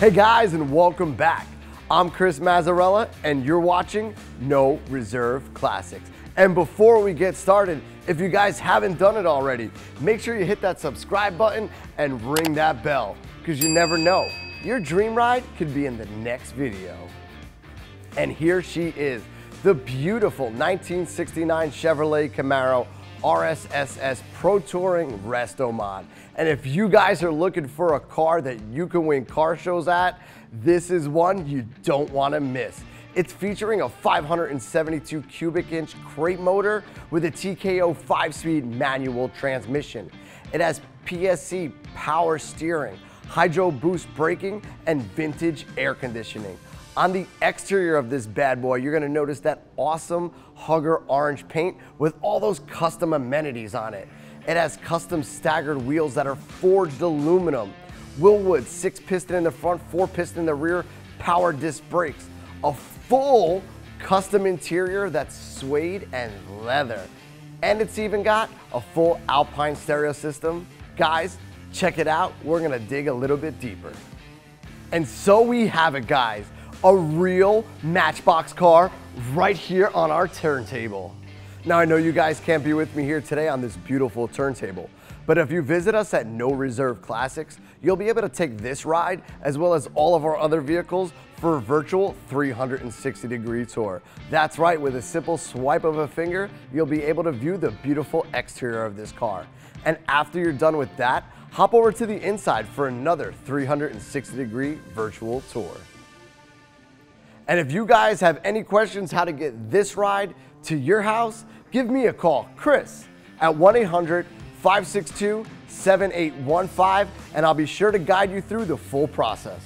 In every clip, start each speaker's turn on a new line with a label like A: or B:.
A: Hey guys, and welcome back. I'm Chris Mazzarella, and you're watching No Reserve Classics. And before we get started, if you guys haven't done it already, make sure you hit that subscribe button and ring that bell, because you never know, your dream ride could be in the next video. And here she is, the beautiful 1969 Chevrolet Camaro RSSS Pro Touring Resto Mod. And if you guys are looking for a car that you can win car shows at, this is one you don't want to miss. It's featuring a 572 cubic inch crate motor with a TKO 5-speed manual transmission. It has PSC power steering, hydro boost braking, and vintage air conditioning. On the exterior of this bad boy, you're gonna notice that awesome Hugger orange paint with all those custom amenities on it. It has custom staggered wheels that are forged aluminum, Willwood 6-piston in the front, 4-piston in the rear, power disc brakes, a full custom interior that's suede and leather. And it's even got a full Alpine stereo system. Guys, check it out. We're gonna dig a little bit deeper. And so we have it, guys. A real Matchbox car right here on our turntable. Now I know you guys can't be with me here today on this beautiful turntable, but if you visit us at No Reserve Classics, you'll be able to take this ride as well as all of our other vehicles for a virtual 360-degree tour. That's right, with a simple swipe of a finger, you'll be able to view the beautiful exterior of this car. And after you're done with that, hop over to the inside for another 360-degree virtual tour. And if you guys have any questions how to get this ride to your house, give me a call, Chris, at 1-800-562-7815, and I'll be sure to guide you through the full process.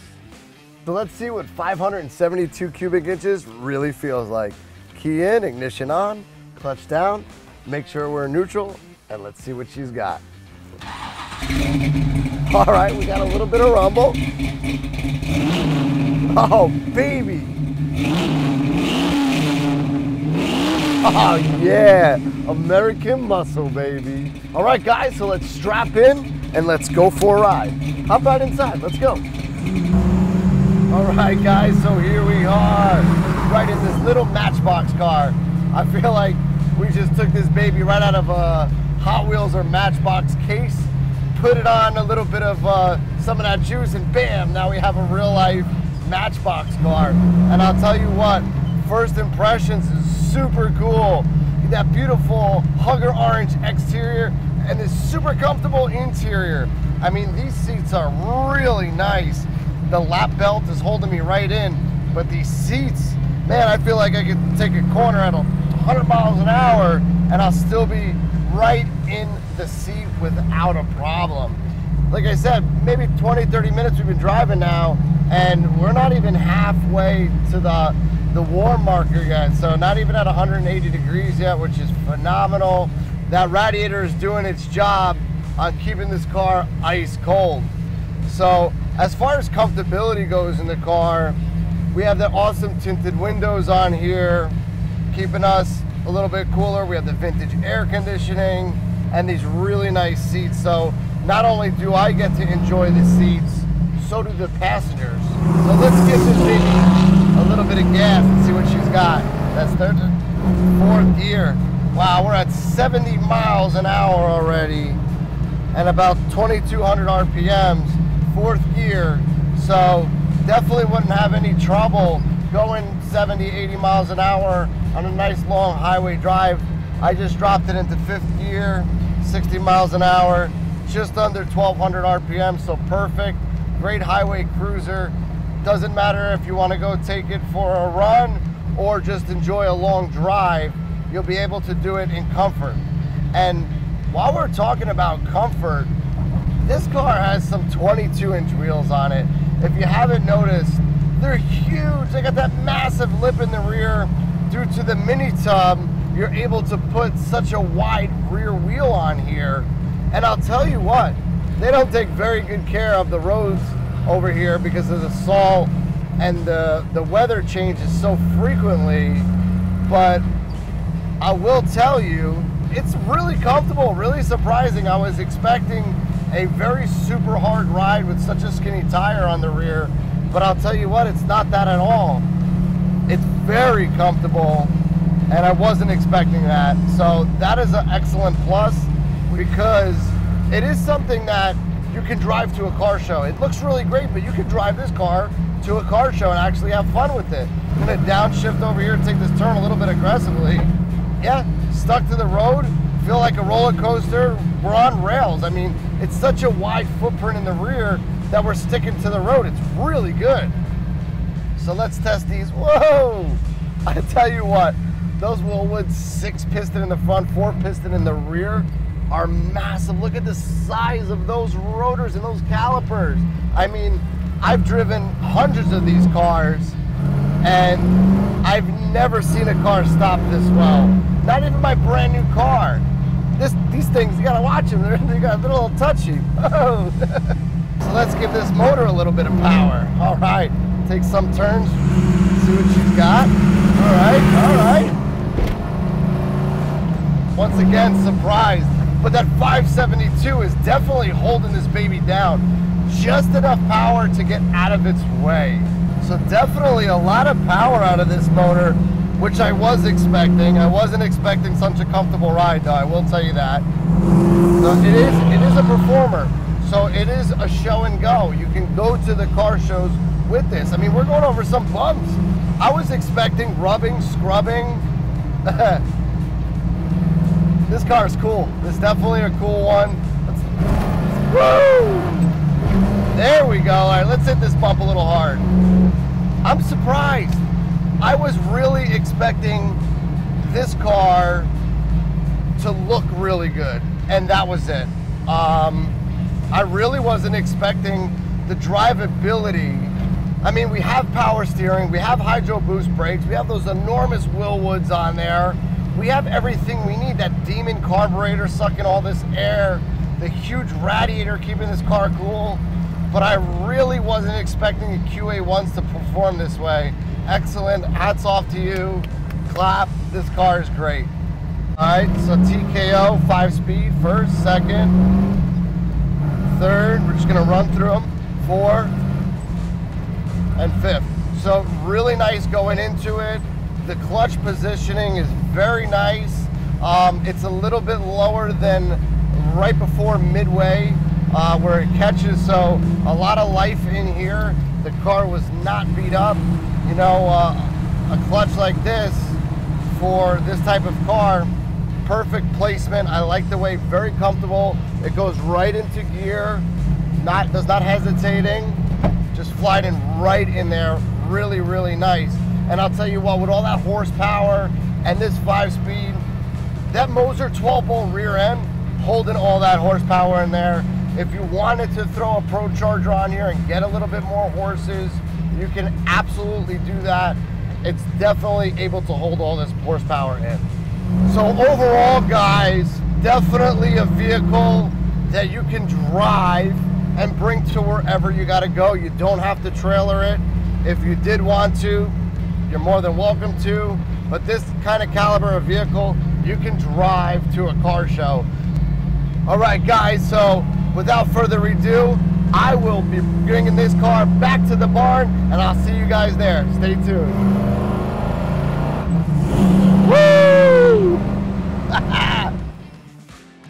A: So let's see what 572 cubic inches really feels like. Key in, ignition on, clutch down, make sure we're neutral, and let's see what she's got. All right, we got a little bit of rumble. Oh, baby. Oh yeah, American muscle, baby. All right, guys, so let's strap in and let's go for a ride. Hop right inside, let's go. All right, guys, so here we are, right in this little Matchbox car. I feel like we just took this baby right out of a Hot Wheels or Matchbox case, put it on a little bit of some of that juice, and bam, now we have a real life Matchbox car. And I'll tell you what, first impressions is super cool. That beautiful Hugger orange exterior and this super comfortable interior. I mean, these seats are really nice. The lap belt is holding me right in, but these seats, man, I feel like I could take a corner at 100 miles an hour and I'll still be right in the seat without a problem. Like I said, maybe 20, 30 minutes we've been driving now, and we're not even halfway to the warm marker yet, so not even at 180 degrees yet, which is phenomenal. That radiator is doing its job on keeping this car ice cold. So as far as comfortability goes in the car, we have the awesome tinted windows on here, keeping us a little bit cooler. We have the vintage air conditioning and these really nice seats. So not only do I get to enjoy the seats, so do the passengers. So let's give this baby a little bit of gas and see what she's got. That's third to fourth gear. Wow, we're at 70 miles an hour already and about 2,200 RPMs, fourth gear. So definitely wouldn't have any trouble going 70, 80 miles an hour on a nice long highway drive. I just dropped it into fifth gear, 60 miles an hour, just under 1,200 RPM, so perfect. Great highway cruiser. Doesn't matter if you want to go take it for a run or just enjoy a long drive, you'll be able to do it in comfort. And while we're talking about comfort, this car has some 22-inch wheels on it. If you haven't noticed, they're huge. They got that massive lip in the rear. Due to the mini tub, you're able to put such a wide rear wheel on here. And I'll tell you what, they don't take very good care of the roads over here because of the salt and the weather changes so frequently. But I will tell you, it's really comfortable, really surprising. I was expecting a very super hard ride with such a skinny tire on the rear. but I'll tell you what, it's not that at all. It's very comfortable, and I wasn't expecting that. So that is an excellent plus, because it is something that you can drive to a car show. It looks really great, but you can drive this car to a car show and actually have fun with it. I'm gonna downshift over here and take this turn a little bit aggressively. Yeah, stuck to the road, feel like a roller coaster. We're on rails. I mean, it's such a wide footprint in the rear that we're sticking to the road. It's really good. So let's test these. Whoa! I tell you what, those Willwoods 6-piston in the front, 4-piston in the rear are massive. Look at the size of those rotors and those calipers. I mean, I've driven hundreds of these cars, and I've never seen a car stop this well. Not even my brand new car. These things, you gotta watch them. They're a little touchy. Oh. So let's give this motor a little bit of power. All right, take some turns, see what she's got. All right. Once again, surprised. But that 572 is definitely holding this baby down. Just enough power to get out of its way. So definitely a lot of power out of this motor, which I was expecting. I wasn't expecting such a comfortable ride, though, I will tell you that. So it is a performer. So it is a show and go. You can go to the car shows with this. I mean, we're going over some bumps. I was expecting rubbing, scrubbing. This car is cool. It's definitely a cool one. Woo! There we go. All right, let's hit this bump a little hard. I'm surprised. I was really expecting this car to look really good, and that was it. I really wasn't expecting the drivability. I mean, we have power steering, we have hydro boost brakes, we have those enormous Willwoods on there. We have everything we need. That demon carburetor sucking all this air, the huge radiator keeping this car cool. But I really wasn't expecting the QA1s to perform this way. Excellent, hats off to you. Clap, this car is great. All right, so TKO, 5-speed, first, second, third. We're just gonna run through them, 4, and 5th. So really nice going into it. The clutch positioning is very nice. It's a little bit lower than right before midway where it catches, so a lot of life in here. The car was not beat up. You know, a clutch like this for this type of car, perfect placement. I like the way, very comfortable. It goes right into gear, does not hesitating, just sliding right in there. Really, really nice. And I'll tell you what, with all that horsepower and this 5-speed, that Moser 12-bolt rear end, holding all that horsepower in there. If you wanted to throw a Pro Charger on here and get a little bit more horses, you can absolutely do that. It's definitely able to hold all this horsepower in. So overall, guys, definitely a vehicle that you can drive and bring to wherever you gotta go. You don't have to trailer it. If you did want to, you're more than welcome to, but this kind of caliber of vehicle, you can drive to a car show. All right, guys, so without further ado, I will be bringing this car back to the barn, and I'll see you guys there. Stay tuned. Woo!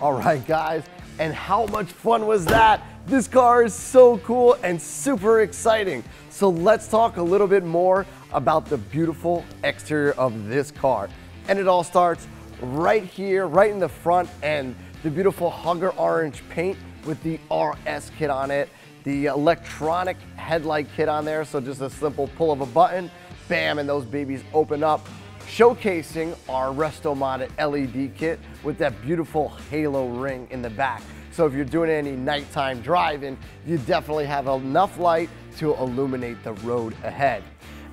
A: All right, guys, and how much fun was that? This car is so cool and super exciting. So let's talk a little bit more about the beautiful exterior of this car. And it all starts right here, right in the front end. The beautiful Hugger orange paint with the RS kit on it. The electronic headlight kit on there. So just a simple pull of a button, bam, and those babies open up. Showcasing our resto modded LED kit with that beautiful halo ring in the back. So if you're doing any nighttime driving, you definitely have enough light to illuminate the road ahead.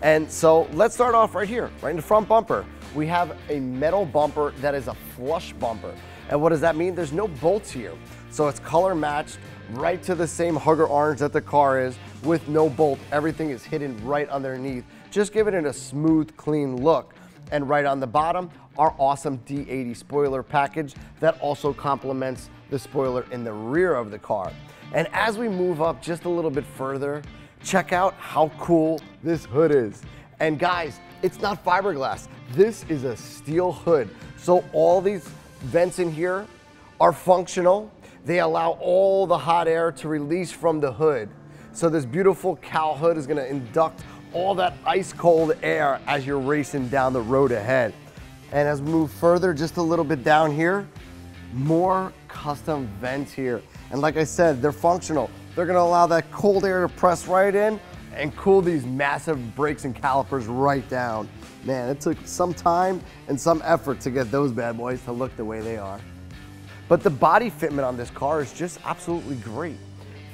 A: And so let's start off right here, right in the front bumper. We have a metal bumper that is a flush bumper. And what does that mean? There's no bolts here. So it's color matched right to the same Hugger orange that the car is with no bolt. Everything is hidden right underneath, just giving it a smooth, clean look. And right on the bottom, our awesome D80 spoiler package that also complements the spoiler in the rear of the car. And as we move up just a little bit further Check out how cool this hood is. And guys, it's not fiberglass. This is a steel hood. So all these vents in here are functional. They allow all the hot air to release from the hood. So this beautiful cowl hood is gonna induct all that ice cold air as you're racing down the road ahead. And as we move further, just a little bit down here, more custom vents here. And like I said, they're functional. They're gonna allow that cold air to press right in and cool these massive brakes and calipers right down. Man, it took some time and some effort to get those bad boys to look the way they are. But the body fitment on this car is just absolutely great.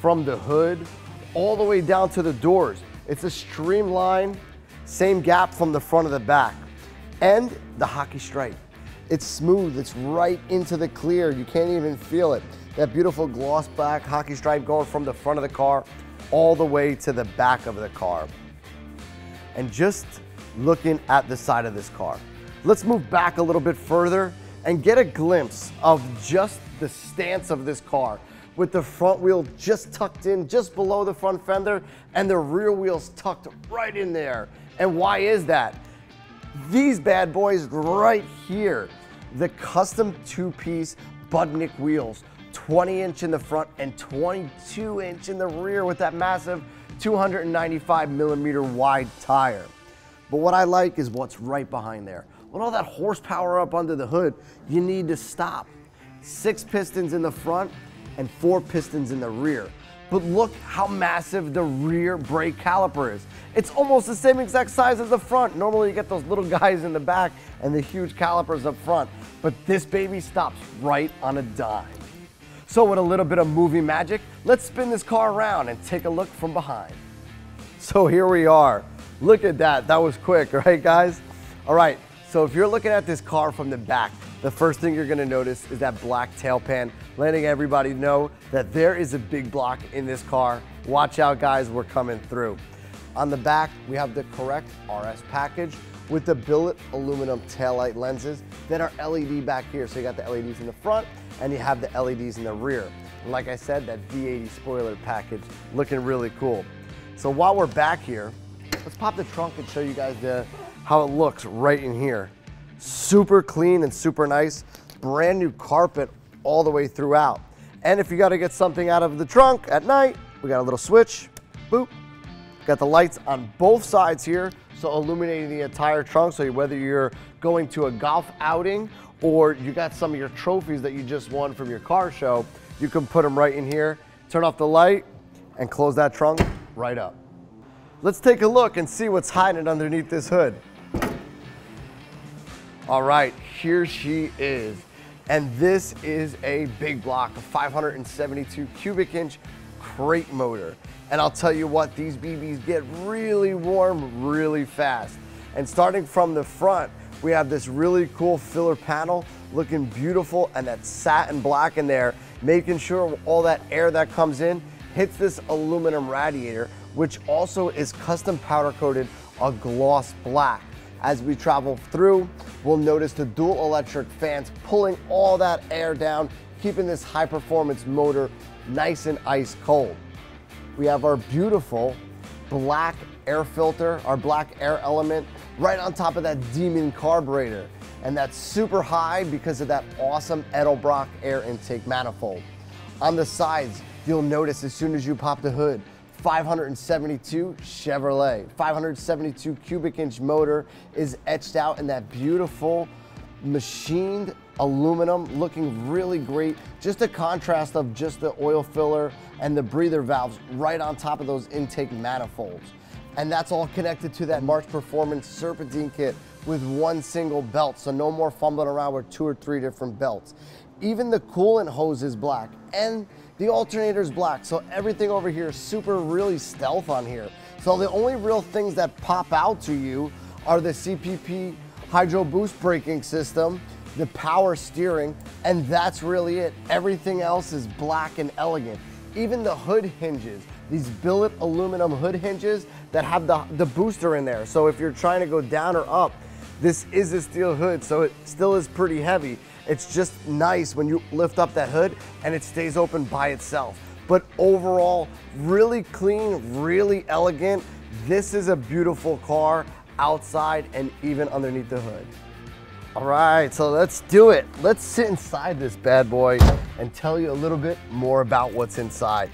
A: From the hood all the way down to the doors. It's a streamlined, same gap from the front of the back. And the hockey stripe. It's smooth, it's right into the clear. You can't even feel it. That beautiful gloss black hockey stripe going from the front of the car all the way to the back of the car. And just looking at the side of this car. Let's move back a little bit further and get a glimpse of just the stance of this car, with the front wheel just tucked in just below the front fender and the rear wheels tucked right in there. And why is that? These bad boys right here, the custom two-piece Budnick wheels, 20-inch in the front and 22-inch in the rear with that massive 295mm wide tire. But what I like is what's right behind there. With all that horsepower up under the hood, you need to stop. 6 pistons in the front and 4 pistons in the rear. But look how massive the rear brake caliper is. It's almost the same exact size as the front. Normally you get those little guys in the back and the huge calipers up front, but this baby stops right on a dime. So with a little bit of movie magic, let's spin this car around and take a look from behind. So here we are. Look at that, that was quick, right guys? All right, so if you're looking at this car from the back, the first thing you're gonna notice is that black tail pan, letting everybody know that there is a big block in this car. Watch out guys, we're coming through. On the back, we have the correct RS package with the billet aluminum taillight lenses that are LED back here. So you got the LEDs in the front and you have the LEDs in the rear. And like I said, that V80 spoiler package looking really cool. So while we're back here, let's pop the trunk and show you guys how it looks right in here. Super clean and super nice. Brand new carpet all the way throughout. And if you gotta get something out of the trunk at night, we got a little switch, boop. Got the lights on both sides here, so illuminating the entire trunk, so whether you're going to a golf outing or you got some of your trophies that you just won from your car show, you can put them right in here, turn off the light, and close that trunk right up. Let's take a look and see what's hiding underneath this hood. All right, here she is. And this is a big block, a 572 cubic inch crate motor. And I'll tell you what, these BBs get really warm really fast. And starting from the front, we have this really cool filler panel looking beautiful, and that satin black in there, making sure all that air that comes in hits this aluminum radiator, which also is custom powder coated a gloss black. As we travel through, we'll notice the dual electric fans pulling all that air down, keeping this high performance motor nice and ice cold. We have our beautiful black air filter, our black air element, right on top of that Demon carburetor. And that's super high because of that awesome Edelbrock air intake manifold. On the sides, you'll notice as soon as you pop the hood, 572 Chevrolet, 572 cubic inch motor is etched out in that beautiful machined aluminum, looking really great. Just a contrast of just the oil filler and the breather valves right on top of those intake manifolds. And that's all connected to that March Performance Serpentine kit with one single belt, so no more fumbling around with 2 or 3 different belts. Even the coolant hose is black and the alternator is black, so everything over here is super really stealth on here. So the only real things that pop out to you are the CPP Hydro Boost braking system, the power steering, and that's really it. Everything else is black and elegant. Even the hood hinges, these billet aluminum hood hinges that have the booster in there. So if you're trying to go down or up, this is a steel hood, so it still is pretty heavy. It's just nice when you lift up that hood and it stays open by itself. but overall, really clean, really elegant. This is a beautiful car outside and even underneath the hood. All right, so let's do it. Let's sit inside this bad boy and tell you a little bit more about what's inside.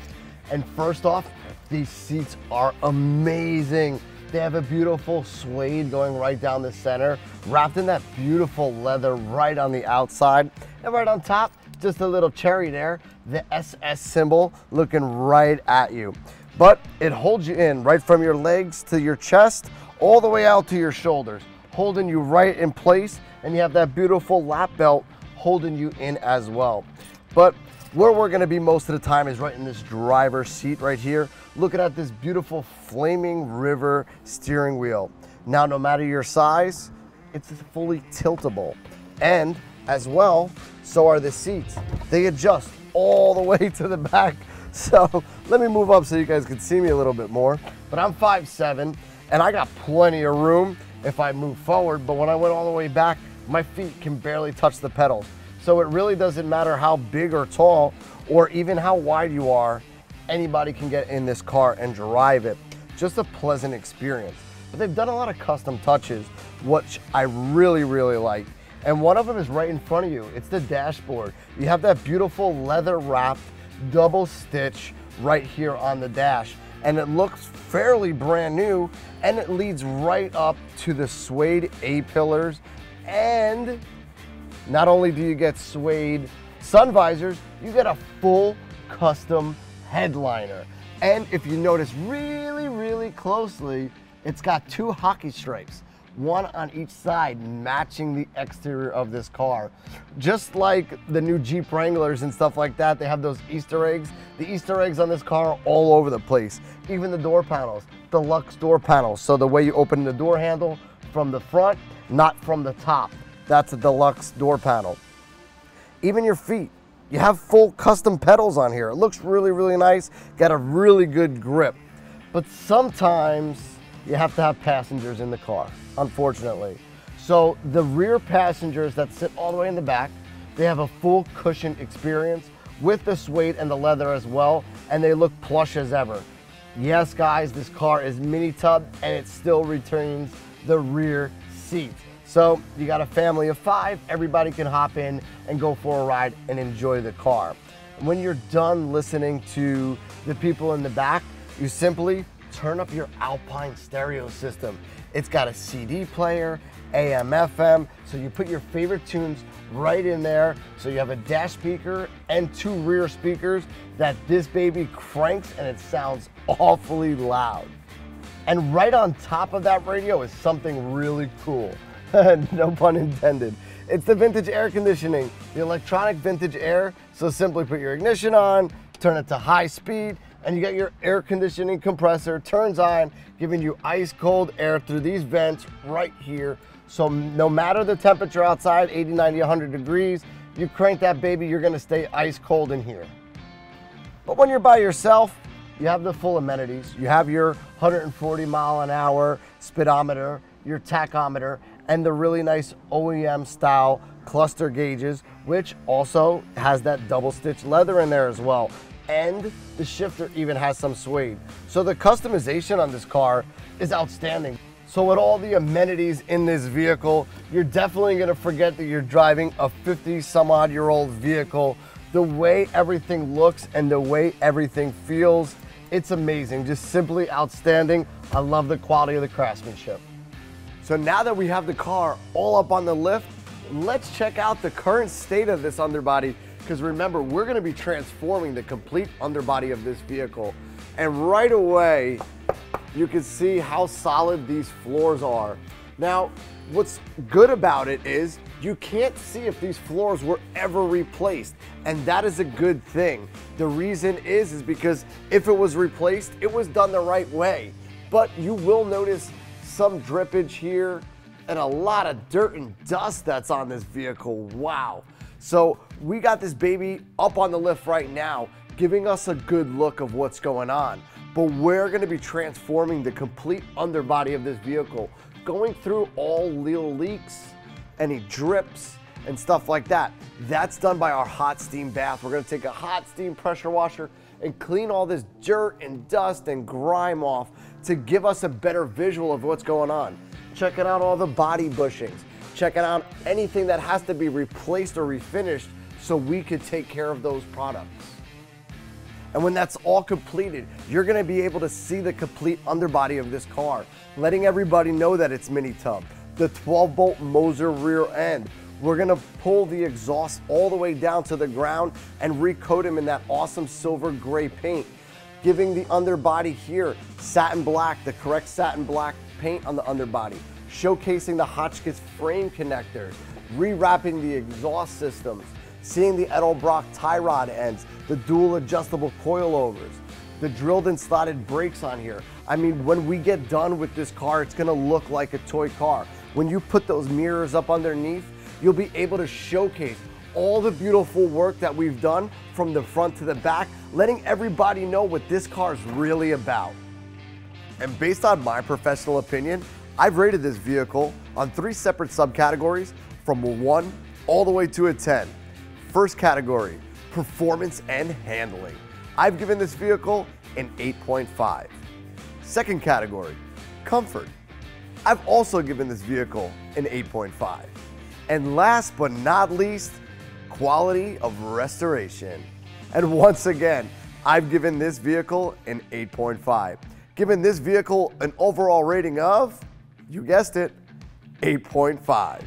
A: And first off, these seats are amazing. They have a beautiful suede going right down the center, wrapped in that beautiful leather right on the outside. And right on top, just a little cherry there, the SS symbol looking right at you. But it holds you in right from your legs to your chest, all the way out to your shoulders, holding you right in place. And you have that beautiful lap belt holding you in as well. But where we're gonna be most of the time is right in this driver's seat right here, looking at this beautiful flaming river steering wheel. Now, no matter your size, it's fully tiltable. And as well, so are the seats. They adjust all the way to the back. So let me move up so you guys can see me a little bit more. But I'm 5'7", and I got plenty of room if I move forward, but when I went all the way back, my feet can barely touch the pedals. So it really doesn't matter how big or tall or even how wide you are, anybody can get in this car and drive it. Just a pleasant experience. But they've done a lot of custom touches, which I really, really like. And one of them is right in front of you. It's the dashboard. You have that beautiful leather wrapped double stitch right here on the dash. And it looks fairly brand new, and it leads right up to the suede A-pillars. And not only do you get suede sun visors, you get a full custom headliner. And if you notice really, really closely, it's got 2 hockey stripes, one on each side, matching the exterior of this car. Just like the new Jeep Wranglers and stuff like that, they have those Easter eggs. The Easter eggs on this car are all over the place. Even the door panels, deluxe door panels. So the way you open the door handle from the front, not from the top. That's a deluxe door panel. Even your feet, you have full custom pedals on here. It looks really, really nice. Got a really good grip. But sometimes you have to have passengers in the car, unfortunately. So the rear passengers that sit all the way in the back, they have a full cushion experience with the suede and the leather as well, and they look plush as ever. Yes, guys, this car is mini tub and it still retains the rear seat. So you got a family of 5, everybody can hop in and go for a ride and enjoy the car. When you're done listening to the people in the back, you simply turn up your Alpine stereo system. It's got a CD player, AM, FM, so you put your favorite tunes right in there. So you have a dash speaker and 2 rear speakers that this baby cranks, and it sounds awfully loud. And right on top of that radio is something really cool. No pun intended. It's the vintage air conditioning, the electronic vintage air. So simply put your ignition on, turn it to high speed, and you get your air conditioning compressor, turns on, giving you ice cold air through these vents right here. So no matter the temperature outside, 80, 90, 100 degrees, you crank that baby, you're gonna stay ice cold in here. But when you're by yourself, you have the full amenities. You have your 140 mile an hour speedometer, your tachometer, and the really nice OEM style cluster gauges, which also has that double stitch leather in there as well. And the shifter even has some suede. So the customization on this car is outstanding. So with all the amenities in this vehicle, you're definitely gonna forget that you're driving a 50-some-odd-year-old vehicle. The way everything looks and the way everything feels, it's amazing, just simply outstanding. I love the quality of the craftsmanship. So now that we have the car all up on the lift, let's check out the current state of this underbody, because remember, we're gonna be transforming the complete underbody of this vehicle. And right away, you can see how solid these floors are. Now, what's good about it is you can't see if these floors were ever replaced, and that is a good thing. The reason is because if it was replaced, it was done the right way. But you will notice some drippage here and a lot of dirt and dust that's on this vehicle. Wow. So we got this baby up on the lift right now, giving us a good look of what's going on. But we're gonna be transforming the complete underbody of this vehicle, going through all little leaks, any drips and stuff like that. That's done by our hot steam bath. We're gonna take a hot steam pressure washer and clean all this dirt and dust and grime off to give us a better visual of what's going on. Checking out all the body bushings, checking out anything that has to be replaced or refinished so we could take care of those products. And when that's all completed, you're gonna be able to see the complete underbody of this car, letting everybody know that it's mini tub, the 12-bolt Moser rear end. We're gonna pull the exhaust all the way down to the ground and recoat him in that awesome silver gray paint, giving the underbody here satin black, the correct satin black paint on the underbody, showcasing the Hotchkiss frame connectors, rewrapping the exhaust systems, seeing the Edelbrock tie rod ends, the dual adjustable coilovers, the drilled and slotted brakes on here. I mean, when we get done with this car, it's gonna look like a toy car. When you put those mirrors up underneath, you'll be able to showcase all the beautiful work that we've done from the front to the back, letting everybody know what this car is really about. And based on my professional opinion, I've rated this vehicle on 3 separate subcategories from a 1 all the way to a 10. First category, performance and handling. I've given this vehicle an 8.5. Second category, comfort. I've also given this vehicle an 8.5. And last but not least, quality of restoration. And once again, I've given this vehicle an 8.5. Giving this vehicle an overall rating of, you guessed it, 8.5.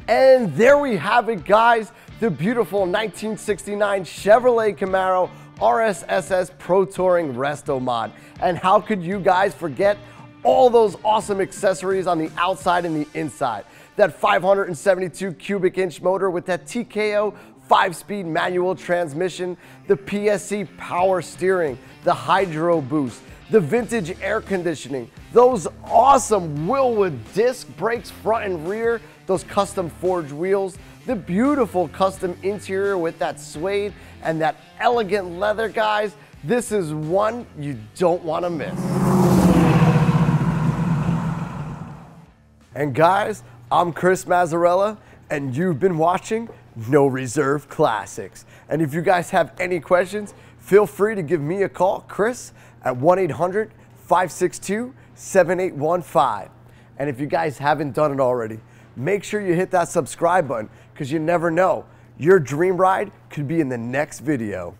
A: And there we have it, guys. The beautiful 1969 Chevrolet Camaro RSSS Pro Touring Resto Mod. And how could you guys forget all those awesome accessories on the outside and the inside? That 572 cubic inch motor with that TKO 5-speed manual transmission, the PSC power steering, the hydro boost, the vintage air conditioning, those awesome Wilwood disc brakes front and rear, those custom forged wheels, the beautiful custom interior with that suede and that elegant leather, guys. This is one you don't want to miss. And guys, I'm Chris Mazzarella, and you've been watching No Reserve Classics. And if you guys have any questions, feel free to give me a call, Chris, at 1-800-562-7815. And if you guys haven't done it already, make sure you hit that subscribe button, because you never know, your dream ride could be in the next video.